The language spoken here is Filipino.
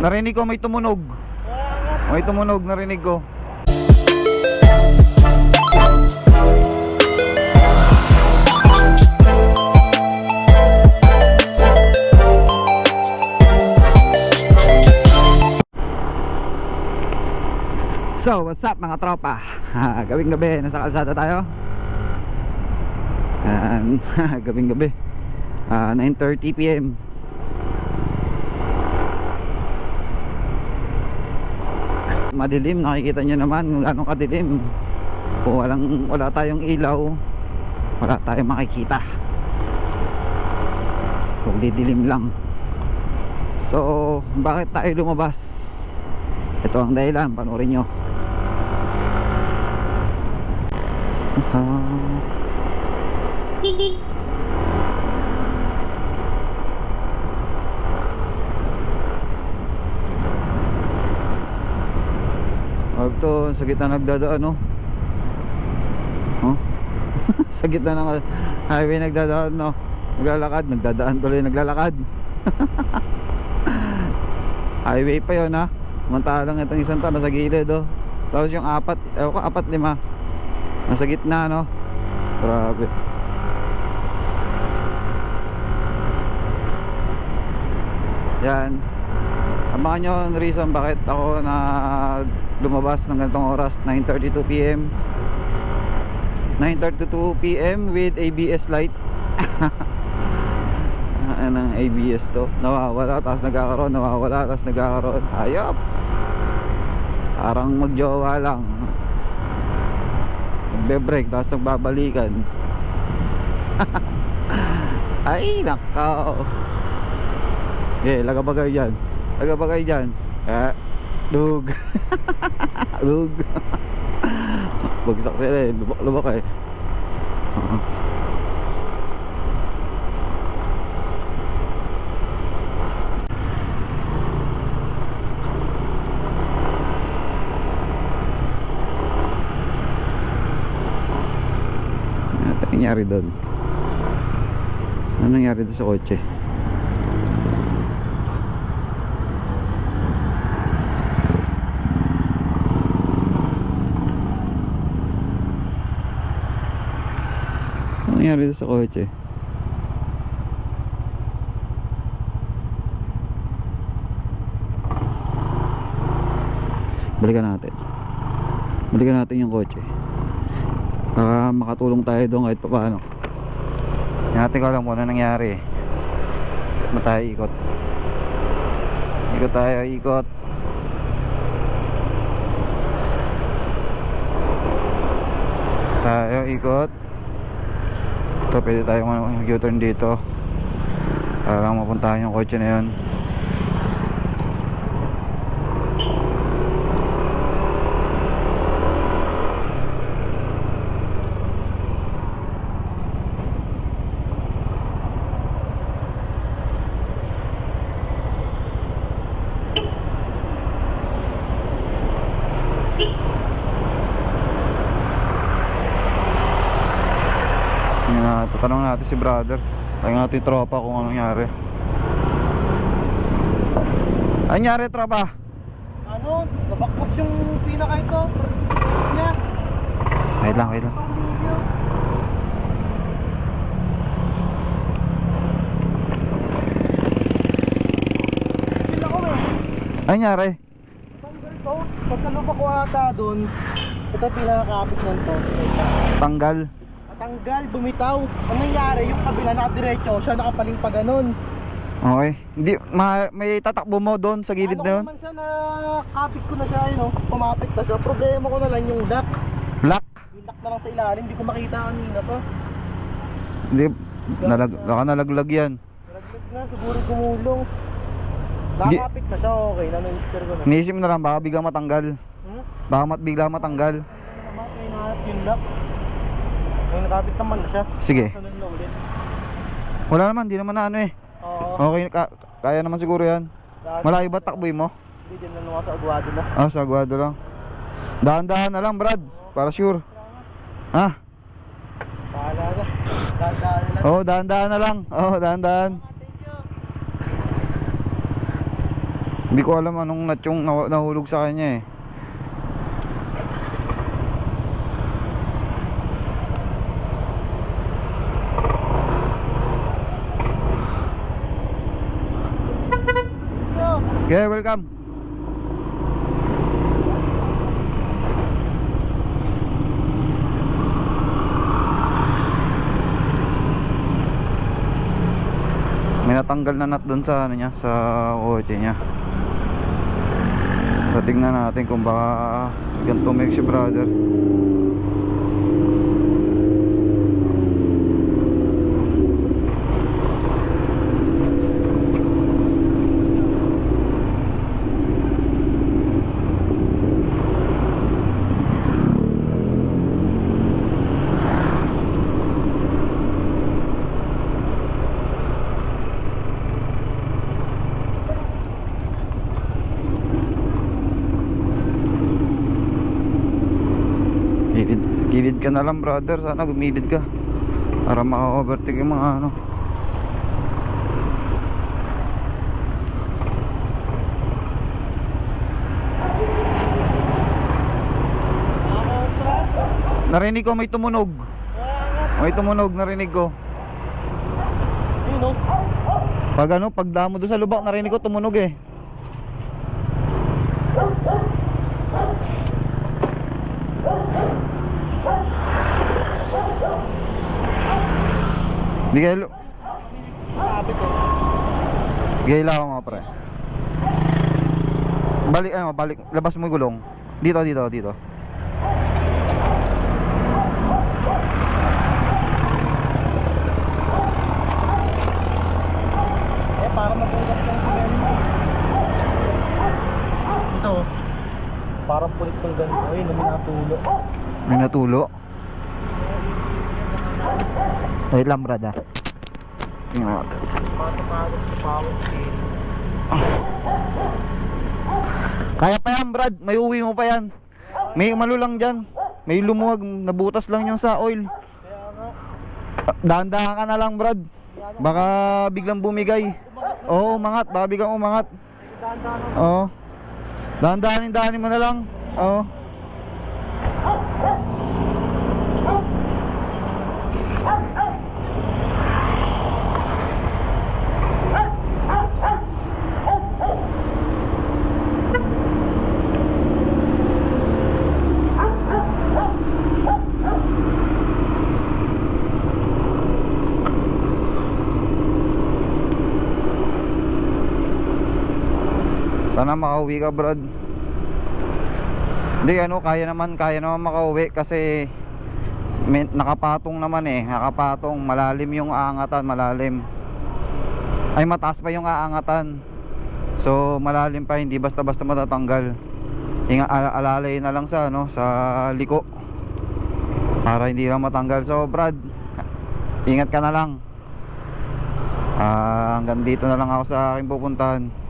Narinig ko may tumunog. May tumunog, narinig ko. So, what's up mga tropa? Gabing gabi, nasa kalsada tayo. Gabing gabi, 9:30 PM. Madilim, nakikita nyo naman kung gano'ng kadilim. Kung wala tayong ilaw, wala tayong makikita. Kung didilim lang. So, bakit tayo lumabas? Ito ang dahilan, panoorin nyo. Ito, sa gitna nagdadaan, no? Oh? Sa gitna ng highway nagdadaan, no? Nagdadaan tuloy, naglalakad. Highway pa yun, ha? Samantalang itong isang to nasa gilid, oh. Tapos yung apat, ewan ko, 4-5 nasa gitna, no? Grabe. Yan. Abangan nyo ang reason bakit ako lumabas ng ganitong oras. 9:32 PM 9:32 PM with ABS light. Anong ABS to? Nawawala, tapos nagkakaroon. Nawawala, tapos nagkakaroon. Hayop. Parang magjowa lang. Nagbe-break, tapos nagbabalikan. Ay, nakaw. Okay, lagabagay dyan. Lagabagay dyan. Lug. Lug. Bagsak sila eh. Lubak eh. Ano nangyari doon? Ano nangyari doon sa kotse? Ano nangyari doon sa kotse? Balikan natin yung kotse. Baka makatulong tayo doon kahit paano. Hindi natin ko alam kung ano nangyari. Ba't tayo ikot? Ikot tayo, ikot. Tayo, ikot. Ito, pwede tayong mag-U-turn dito para lang mapuntahan yung kotse na yun. Tatanong natin si brother. Tanong natin yung tropa kung anong nangyari. Anong nangyari, tropa? Ano? Nabaklas yung pinaka ito. Niya. Wait lang. Pila ko eh. Anong nangyari? Tanggal to. Pagkalubak ko ata dun. Ito pinakakapit ng to. Tanggal. Tanggal, bumitaw. Ang nangyari, yung kabila nakadiretso, siya nakapaling pa ganun. Okay. Hindi, may tatakbo mo doon sa gilid na yun? Ano naman siya na kapit ko na siya, kumapit na siya. Problema ko na lang yung lock. Lock? Yung lock na lang sa ilalim, hindi ko makita kanina pa. Hindi, baka nalaglag yan. Nalaglag na, siguro gumulong. Nakakapit na siya, okay na, na-inster ko na. Niisip mo na lang, baka biglang matanggal. Baka bigla matanggal. May nahanap yung lock. May nakapit naman na siya. Sige. Sunod na ulit. Wala naman, di naman na ano eh. Oo. Okay, kaya naman siguro yan. Malayo ba takboy mo? Hindi din na sa Aguado na. Ah, sa Aguado lang. Dahan-dahan na lang, Brad. Para sure. Ha? Bahala na. Dahan-dahan na lang. Oo, dahan-dahan na lang. Oo, dahan-dahan. Hindi ko alam anong nut yung nahulog sa kanya eh. Okay, welcome. May natanggal na nut doon sa ano niya, sa kotse niya. So tingnan natin kung baka ganito make si brother. Gilid ka na lang brother, sana gumilid ka para maka-overtake yung mga ano. Narinig ko may tumunog. May tumunog, narinig ko. Yun o. Pag ano, pag damo doon sa lubak, narinig ko tumunog eh. Di kayo Sabi ko. Gayla ako mga pre. Balik, ano, balik, labas mo yung gulong. Dito. Para mabulat lang sa ganito. Ito. Parang pulit ng ganito. Ayun, may natulo. May natulo. Wait lang brad ah. Tingnan natin. Patapagod sa power scale. Kaya pa yan brad, may uwi mo pa yan. May malulang dyan. May lumuwag, nabutas lang yung sa oil. Kaya nga. Dahan-dahan ka na lang brad. Baka biglang bumigay. Oo, umangat, baka biglang umangat. Dahan-dahan. Oo. Dahan-dahanin mo na lang. Oo. Sana makauwi ka brad. Hindi ano, kaya naman makauwi kasi may, nakapatong naman eh. Nakapatong, malalim yung aangatan, malalim. Ay mataas pa yung aangatan. So malalim pa, hindi basta-basta matatanggal. Alalay na lang sa ano, sa liko. Para hindi lang matanggal. So brad, ingat ka na lang. Hanggang dito na lang ako sa aking pupuntahan.